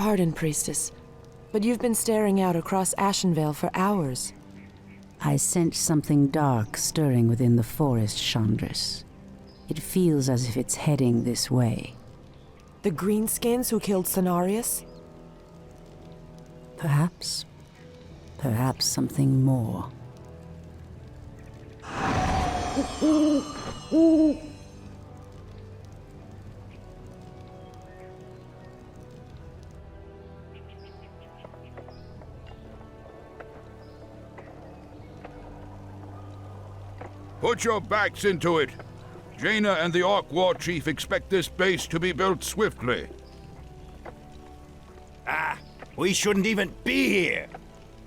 pardon, Priestess, but you've been staring out across Ashenvale for hours. I sense something dark stirring within the forest, Chandris. It feels as if it's heading this way. The greenskins who killed Cenarius? Perhaps. Perhaps something more. Put your backs into it. Jaina and the Orc War Chief expect this base to be built swiftly. Ah, we shouldn't even be here.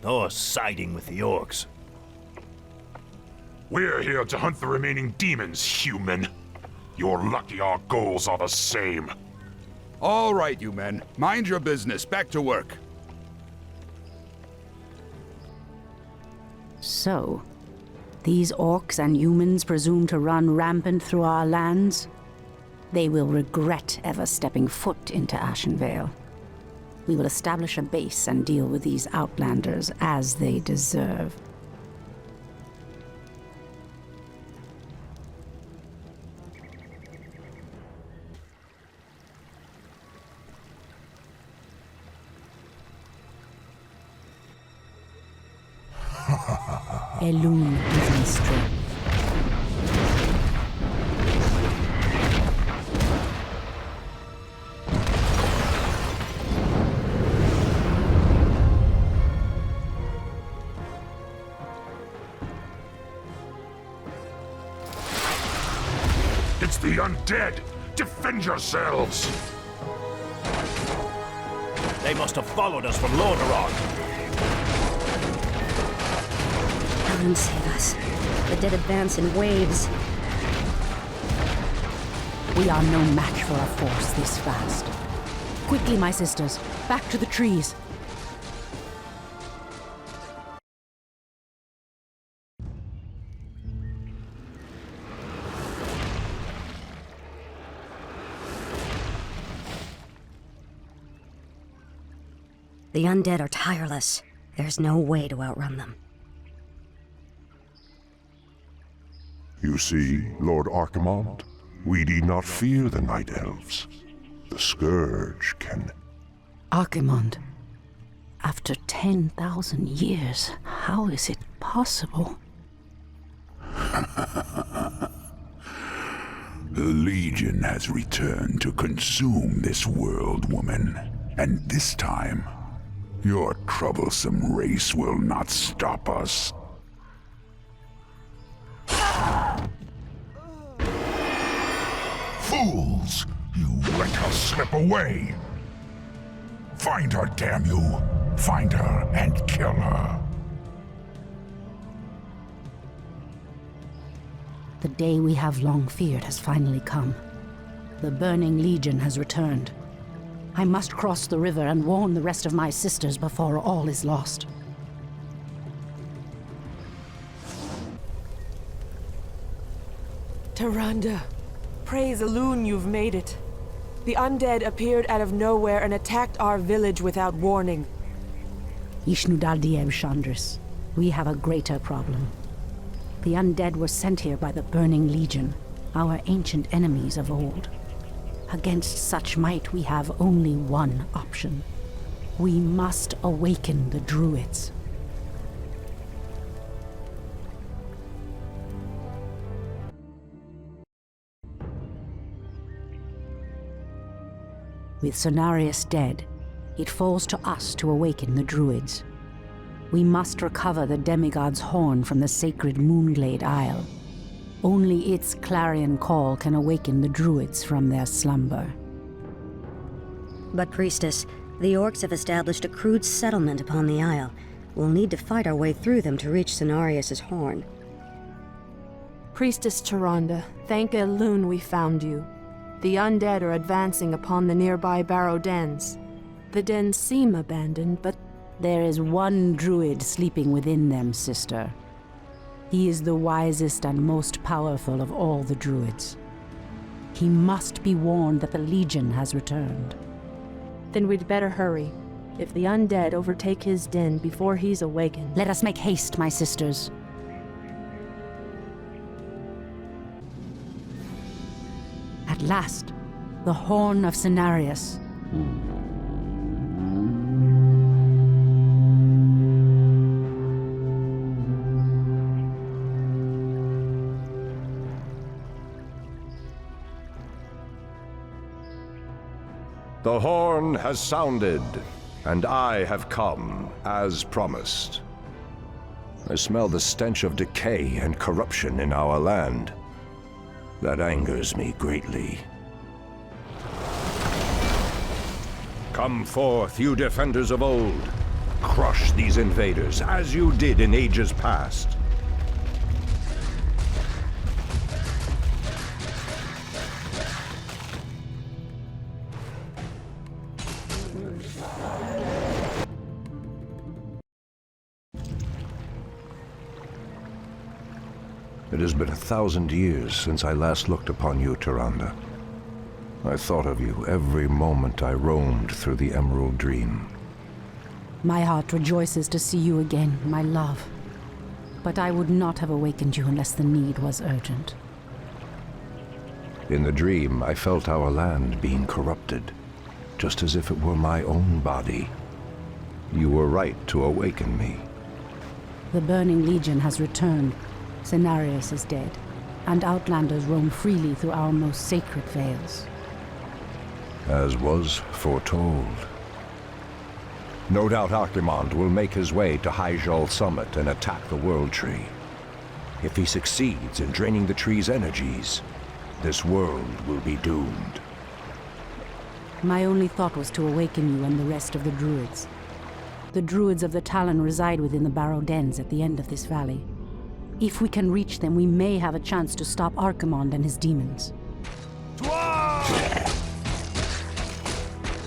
Or siding with the Orcs. We're here to hunt the remaining demons, human. You're lucky our goals are the same. All right, you men. Mind your business. Back to work. So, these orcs and humans presume to run rampant through our lands? They will regret ever stepping foot into Ashenvale. We will establish a base and deal with these outlanders as they deserve. Elune gives me strength. It's the undead! Defend yourselves! They must have followed us from Nordrassil. Heaven save us. The dead advance in waves. We are no match for a force this fast. Quickly, my sisters, back to the trees. The undead are tireless. There's no way to outrun them. You see, Lord Archimonde, we need not fear the Night Elves. The Scourge can... Archimonde, after 10,000 years, how is it possible? The Legion has returned to consume this world, woman. And this time, your troublesome race will not stop us. Fools! You let her slip away! Find her, damn you! Find her and kill her! The day we have long feared has finally come. The Burning Legion has returned. I must cross the river and warn the rest of my sisters before all is lost. Tyrande, praise Elune you've made it. The undead appeared out of nowhere and attacked our village without warning. Ishnudaldieb Chandris, we have a greater problem. The undead were sent here by the Burning Legion, our ancient enemies of old. Against such might, we have only one option. We must awaken the Druids. With Cenarius dead, it falls to us to awaken the Druids. We must recover the demigod's horn from the sacred Moonglade Isle. Only its clarion call can awaken the Druids from their slumber. But, Priestess, the Orcs have established a crude settlement upon the Isle. We'll need to fight our way through them to reach Cenarius' horn. Priestess Tyrande, thank Elune we found you. The undead are advancing upon the nearby barrow dens. The dens seem abandoned, but... There is one Druid sleeping within them, sister. He is the wisest and most powerful of all the Druids. He must be warned that the Legion has returned. Then we'd better hurry. If the undead overtake his den before he's awakened... Let us make haste, my sisters. At last, the Horn of Cenarius. The horn has sounded, and I have come, as promised. I smell the stench of decay and corruption in our land. That angers me greatly. Come forth, you defenders of old. Crush these invaders, as you did in ages past. It has been 1,000 years since I last looked upon you, Tyrande. I thought of you every moment I roamed through the Emerald Dream. My heart rejoices to see you again, my love. But I would not have awakened you unless the need was urgent. In the dream, I felt our land being corrupted, just as if it were my own body. You were right to awaken me. The Burning Legion has returned. Cenarius is dead, and outlanders roam freely through our most sacred vales. As was foretold. No doubt Archimonde will make his way to Hyjal Summit and attack the World Tree. If he succeeds in draining the tree's energies, this world will be doomed. My only thought was to awaken you and the rest of the druids. The druids of the Talon reside within the Barrow Dens at the end of this valley. If we can reach them, we may have a chance to stop Archimonde and his demons.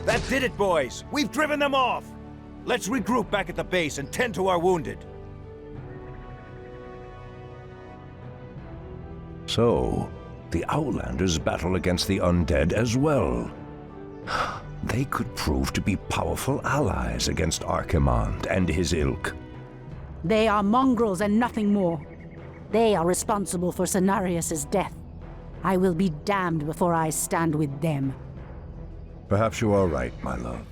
That did it, boys! We've driven them off! Let's regroup back at the base and tend to our wounded. So, the Outlanders battle against the undead as well. They could prove to be powerful allies against Archimonde and his ilk. They are mongrels and nothing more. They are responsible for Cenarius' death. I will be damned before I stand with them. Perhaps you are right, my love.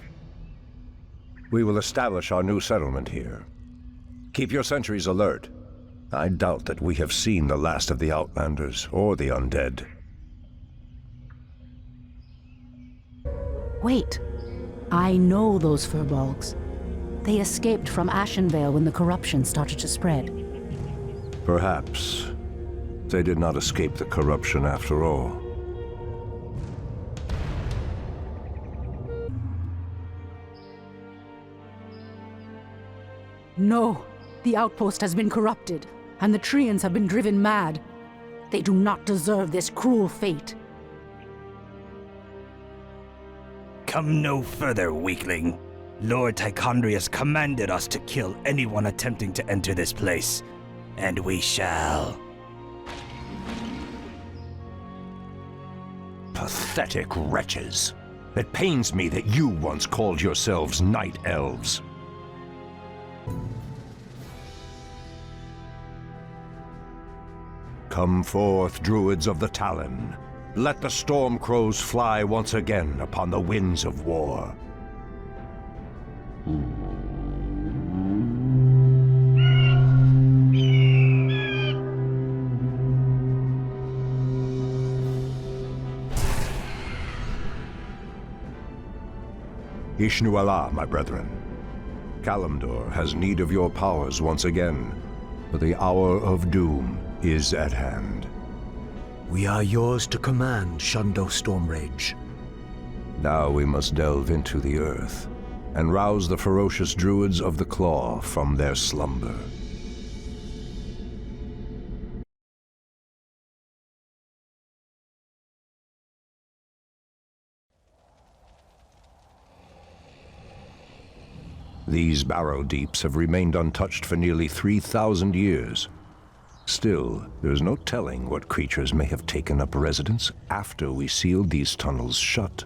We will establish our new settlement here. Keep your sentries alert. I doubt that we have seen the last of the Outlanders or the undead. Wait. I know those furbolgs. They escaped from Ashenvale when the corruption started to spread. Perhaps they did not escape the corruption after all. No, the outpost has been corrupted, and the Treants have been driven mad. They do not deserve this cruel fate. Come no further, weakling. Lord Tychondrius commanded us to kill anyone attempting to enter this place, and we shall. Pathetic wretches. It pains me that you once called yourselves Night Elves. Come forth, druids of the Talon. Let the storm crows fly once again upon the winds of war. Ishnu Allah, my brethren. Kalimdor has need of your powers once again, for the hour of doom is at hand. We are yours to command, Shundo Stormrage. Now we must delve into the earth and rouse the ferocious druids of the Claw from their slumber. These barrow deeps have remained untouched for nearly 3,000 years. Still, there's no telling what creatures may have taken up residence after we sealed these tunnels shut.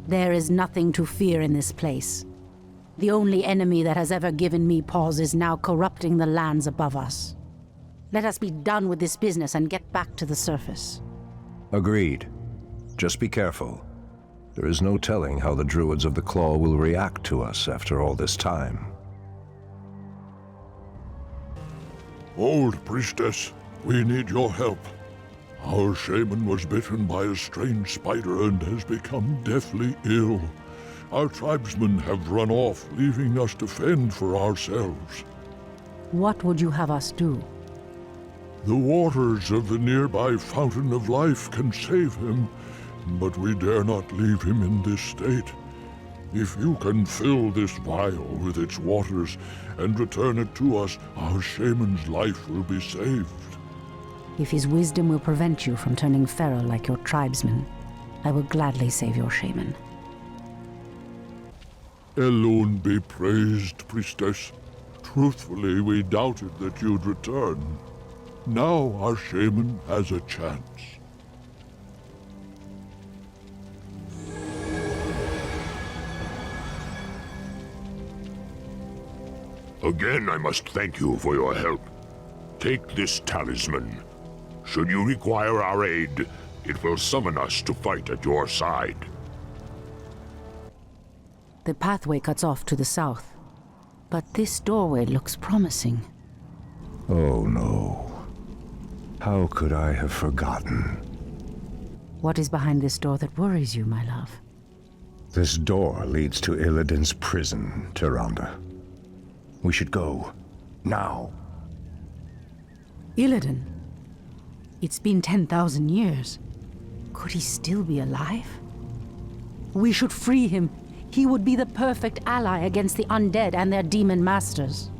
There is nothing to fear in this place. The only enemy that has ever given me pause is now corrupting the lands above us. Let us be done with this business and get back to the surface. Agreed. Just be careful. There is no telling how the Druids of the Claw will react to us after all this time. Old priestess, we need your help. Our shaman was bitten by a strange spider and has become deathly ill. Our tribesmen have run off, leaving us to fend for ourselves. What would you have us do? The waters of the nearby Fountain of Life can save him, but we dare not leave him in this state. If you can fill this vial with its waters and return it to us, our shaman's life will be saved. If his wisdom will prevent you from turning feral like your tribesmen, I will gladly save your shaman. Elune be praised, priestess. Truthfully, we doubted that you'd return. Now our shaman has a chance. Again, I must thank you for your help. Take this talisman. Should you require our aid, it will summon us to fight at your side. The pathway cuts off to the south, but this doorway looks promising. Oh no. How could I have forgotten? What is behind this door that worries you, my love? This door leads to Illidan's prison, Tyrande. We should go. Now. Illidan? It's been 10,000 years. Could he still be alive? We should free him. He would be the perfect ally against the undead and their demon masters.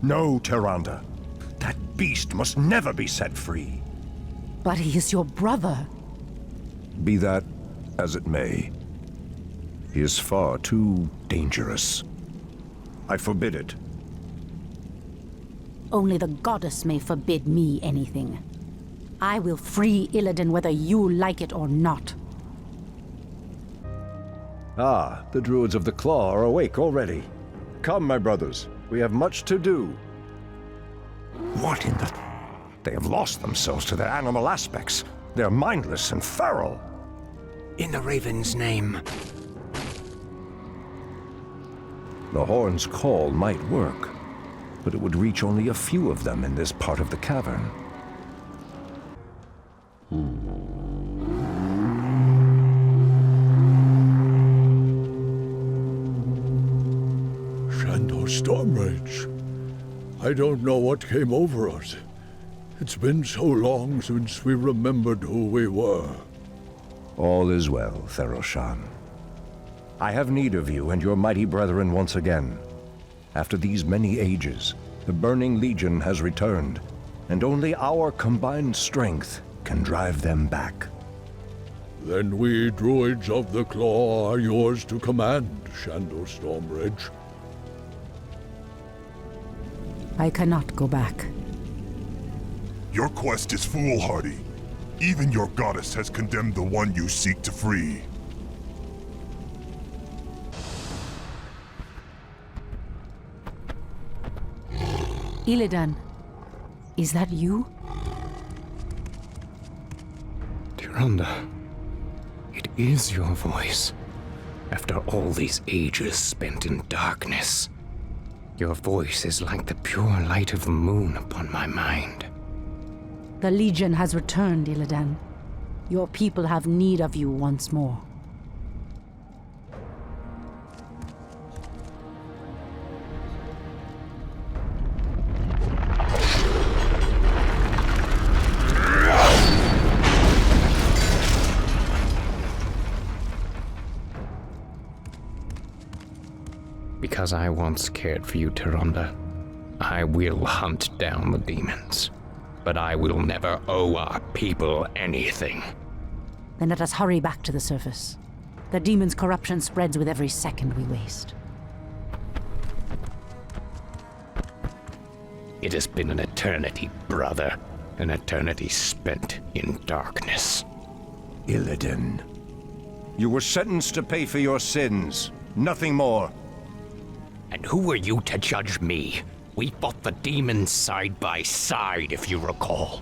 No, Tyrande. That beast must never be set free. But he is your brother. Be that as it may, he is far too dangerous. I forbid it. Only the goddess may forbid me anything. I will free Illidan whether you like it or not. Ah, the Druids of the Claw are awake already. Come, my brothers. We have much to do. What in the... They have lost themselves to their animal aspects. They're mindless and feral. In the Raven's name. The horn's call might work, but it would reach only a few of them in this part of the cavern. Stormrage. I don't know what came over us. It's been so long since we remembered who we were. All is well, Theroshan. I have need of you and your mighty brethren once again. After these many ages, the Burning Legion has returned, and only our combined strength can drive them back. Then we Druids of the Claw are yours to command, Shandor Stormrage. I cannot go back. Your quest is foolhardy. Even your goddess has condemned the one you seek to free. Illidan, is that you? Tyrande, it is your voice. After all these ages spent in darkness, your voice is like the pure light of the moon upon my mind. The Legion has returned, Illidan. Your people have need of you once more. Because I once cared for you, Tyrande, I will hunt down the demons. But I will never owe our people anything. Then let us hurry back to the surface. The demon's corruption spreads with every second we waste. It has been an eternity, brother. An eternity spent in darkness. Illidan, You were sentenced to pay for your sins. Nothing more. And who were you to judge me? We fought the demons side by side, if you recall.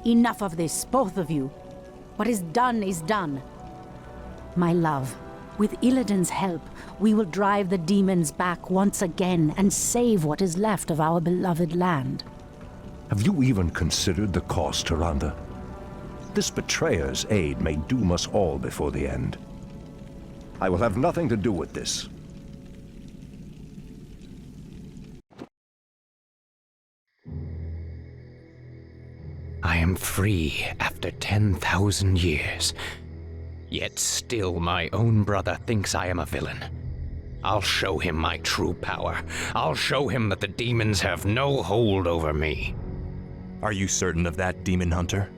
Enough of this, both of you. What is done is done. My love, with Illidan's help, we will drive the demons back once again and save what is left of our beloved land. Have you even considered the cost, Tyrande? This betrayer's aid may doom us all before the end. I will have nothing to do with this. I am free after 10,000 years. Yet still my own brother thinks I am a villain. I'll show him my true power. I'll show him that the demons have no hold over me. Are you certain of that, Demon Hunter?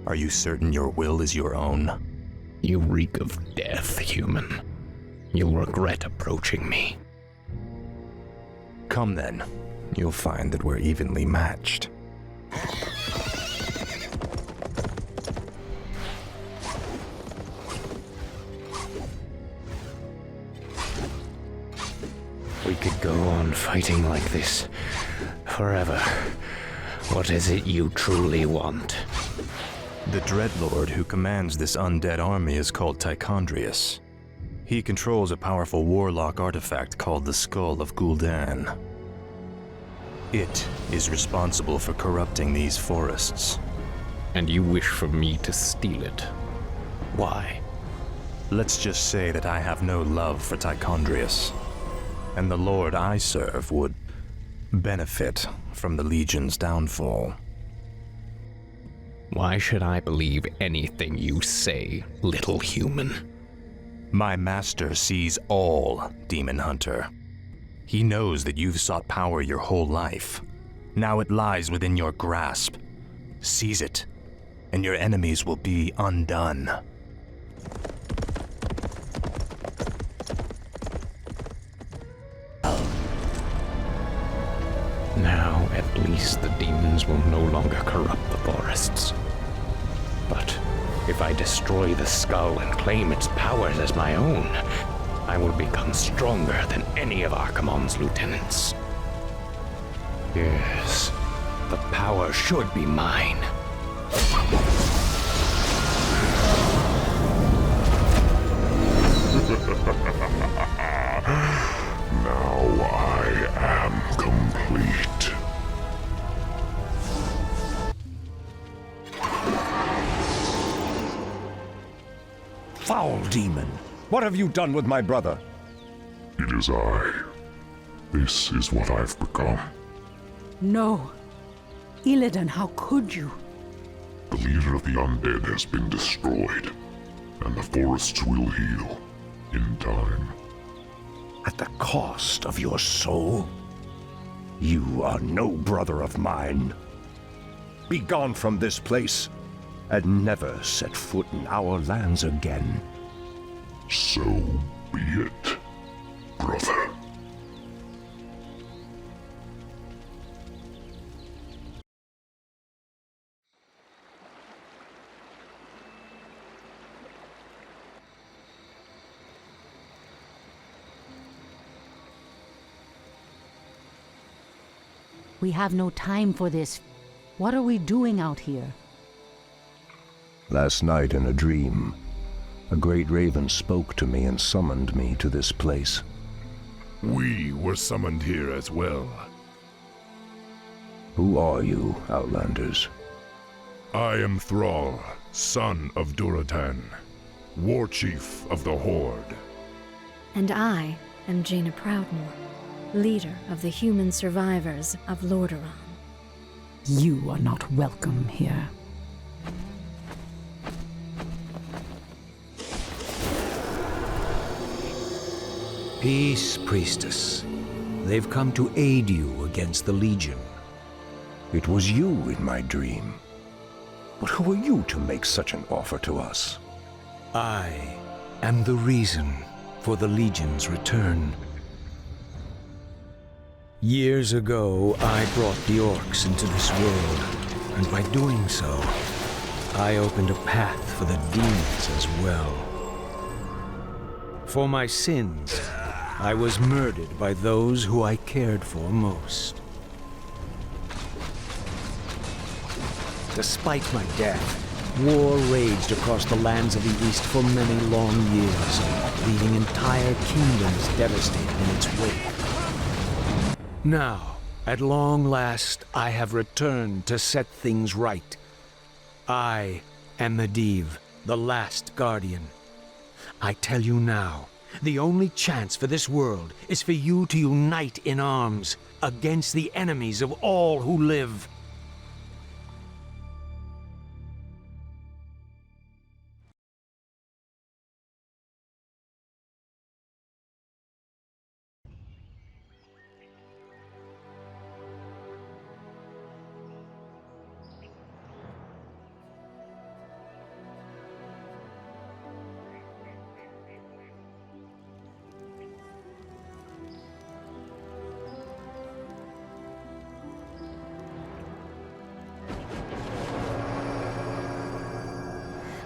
Are you certain your will is your own? You reek of death, human. You'll regret approaching me. Come then. You'll find that we're evenly matched. We could go on fighting like this forever. What is it you truly want? The Dreadlord who commands this undead army is called Tychondrius. He controls a powerful warlock artifact called the Skull of Gul'dan. It is responsible for corrupting these forests. And you wish for me to steal it? Why? Let's just say that I have no love for Tychondrius, and the Lord I serve would benefit from the Legion's downfall. Why should I believe anything you say, little human? My master sees all, Demon Hunter. He knows that you've sought power your whole life. Now it lies within your grasp. Seize it, and your enemies will be undone. Now, at least the demons will no longer corrupt the forests. But if I destroy the skull and claim its powers as my own, I will become stronger than any of Archimonde's lieutenants. Yes, the power should be mine. Now I am complete. Foul demon! What have you done with my brother? It is I. This is what I've become. No. Illidan, how could you? The leader of the undead has been destroyed, and the forests will heal in time. At the cost of your soul? You are no brother of mine. Be gone from this place, and never set foot in our lands again. So be it, brother. We have no time for this. What are we doing out here? Last night in a dream, a great raven spoke to me and summoned me to this place. We were summoned here as well. Who are you, Outlanders? I am Thrall, son of Durotan, war chief of the Horde. And I am Jaina Proudmoore, leader of the human survivors of Lordaeron. You are not welcome here. Peace, priestess. They've come to aid you against the Legion. It was you in my dream. But who are you to make such an offer to us? I am the reason for the Legion's return. Years ago, I brought the Orcs into this world, and by doing so, I opened a path for the demons as well. For my sins, I was murdered by those who I cared for most. Despite my death, war raged across the lands of the East for many long years, leaving entire kingdoms devastated in its wake. Now, at long last, I have returned to set things right. I am Medivh, the last guardian. I tell you now, the only chance for this world is for you to unite in arms against the enemies of all who live.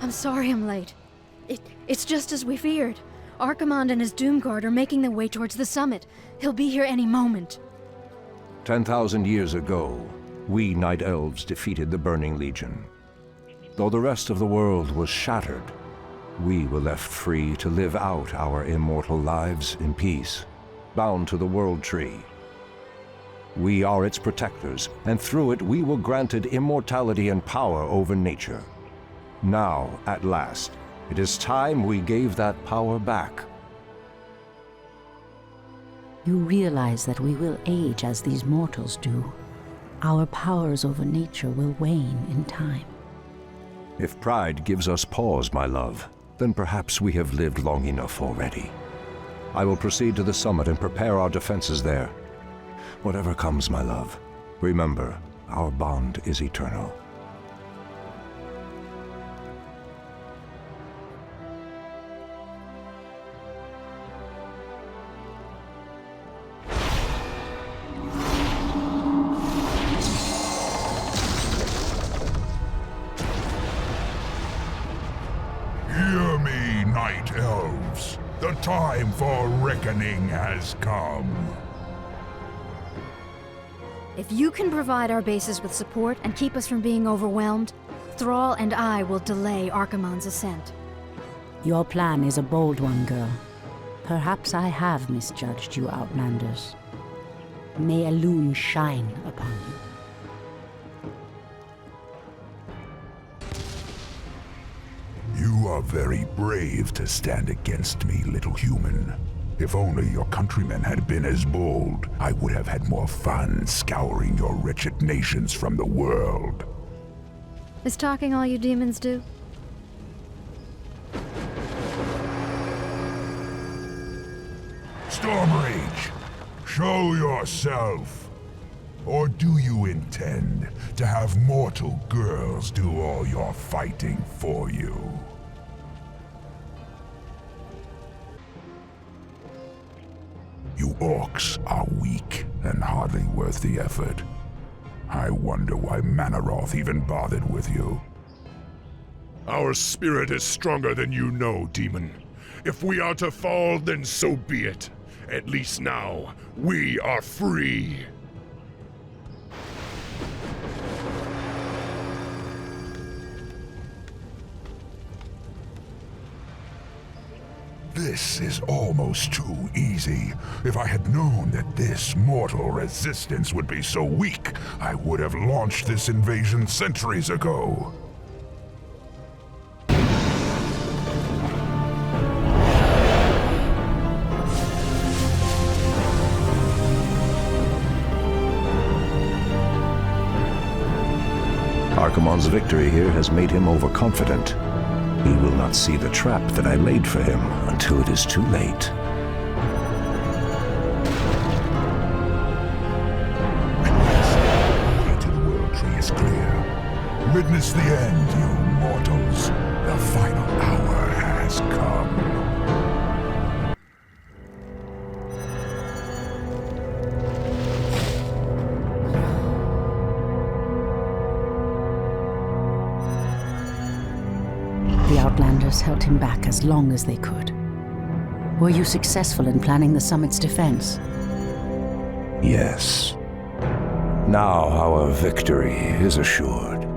I'm sorry I'm late. It's just as we feared. Archimonde and his Doomguard are making their way towards the summit. He'll be here any moment. 10,000 years ago, we Night Elves defeated the Burning Legion. Though the rest of the world was shattered, we were left free to live out our immortal lives in peace, bound to the World Tree. We are its protectors, and through it we were granted immortality and power over nature. Now, at last, it is time we gave that power back. You realize that we will age as these mortals do. Our powers over nature will wane in time. If pride gives us pause, my love, then perhaps we have lived long enough already. I will proceed to the summit and prepare our defenses there. Whatever comes, my love, remember, our bond is eternal. Hear me, Night Elves. The time for reckoning has come. If you can provide our bases with support and keep us from being overwhelmed, Thrall and I will delay Archimonde's ascent. Your plan is a bold one, girl. Perhaps I have misjudged you, Outlanders. May Elune shine upon you. You are very brave to stand against me, little human. If only your countrymen had been as bold, I would have had more fun scouring your wretched nations from the world. Is talking all you demons do? Stormrage, show yourself. Or do you intend to have mortal girls do all your fighting for you? You orcs are weak and hardly worth the effort. I wonder why Manaroth even bothered with you. Our spirit is stronger than you know, demon. If we are to fall, then so be it. At least now, we are free. This is almost too easy. If I had known that this mortal resistance would be so weak, I would have launched this invasion centuries ago. Archimonde's victory here has made him overconfident. He will not see the trap that I laid for him until it is too late. The way to the World Tree is clear. Witness the end, you mortals. The final hour has come. The Outlanders held him back as long as they could. Were you successful in planning the summit's defense? Yes. Now our victory is assured.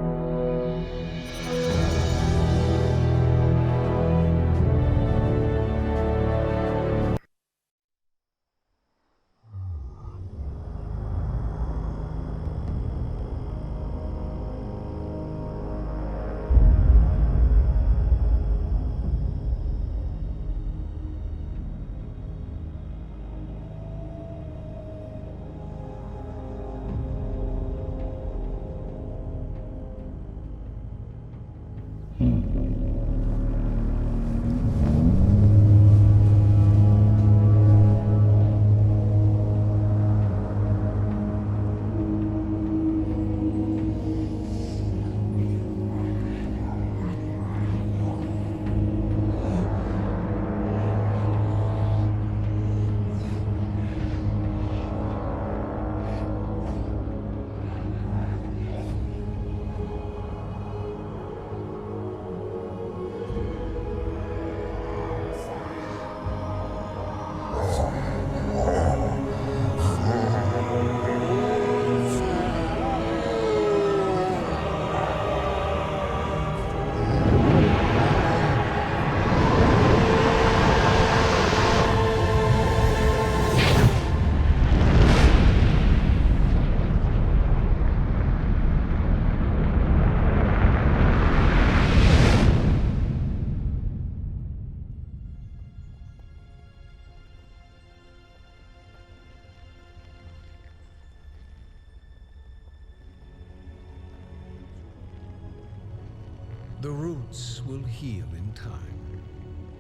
The roots will heal in time,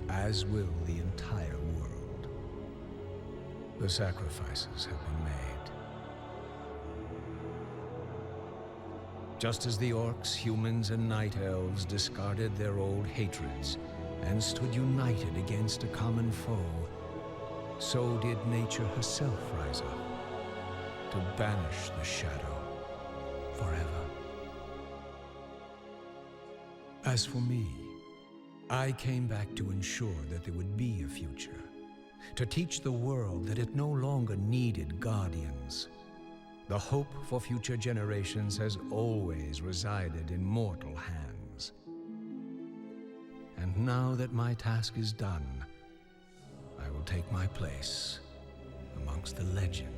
as will the entire world. The sacrifices have been made. Just as the Orcs, humans, and Night Elves discarded their old hatreds and stood united against a common foe, so did nature herself rise up to banish the shadow forever. As for me, I came back to ensure that there would be a future, to teach the world that it no longer needed guardians. The hope for future generations has always resided in mortal hands. And now that my task is done, I will take my place amongst the legends.